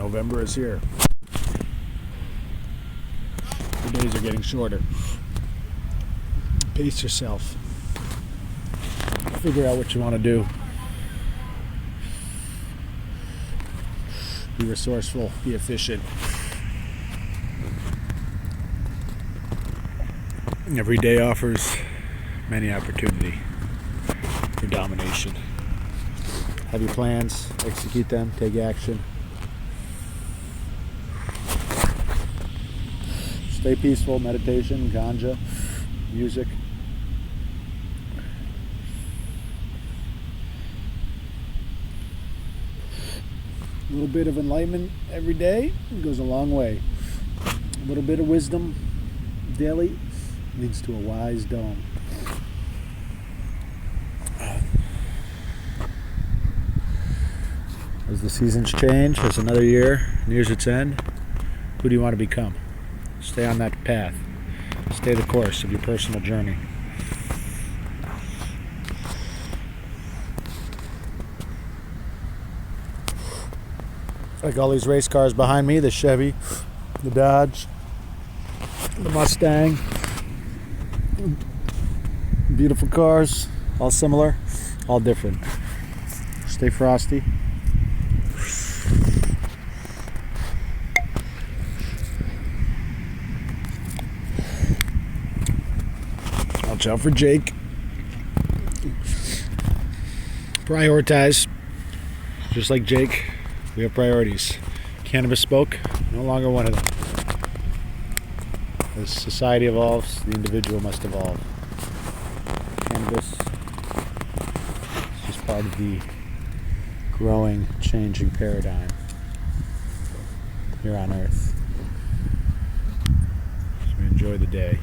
November is here. The days are getting shorter. Pace yourself. Figure out what you want to do. Be resourceful. Be efficient. Every day offers many opportunity for domination. Have your plans, execute them, take action. Stay peaceful, meditation, ganja, music. A little bit of enlightenment every day goes a long way. A little bit of wisdom daily leads to a wise dome. As the seasons change, as another year nears its end, who do you want to become? Stay on that path. Stay the course of your personal journey. Like all these race cars behind me, the Chevy, the Dodge, the Mustang. Beautiful cars, all similar, all different. Stay frosty. Watch out for Jake. Prioritize. Just like Jake, we have priorities. Cannabis smoke, no longer one of them. As society evolves, the individual must evolve. Cannabis is just part of the growing, changing paradigm here on Earth. So we enjoy the day.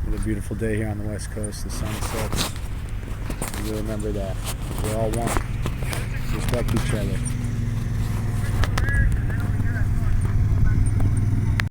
It's a beautiful day here on the West Coast. The sun sets. We remember that. We're all one. Respect each other.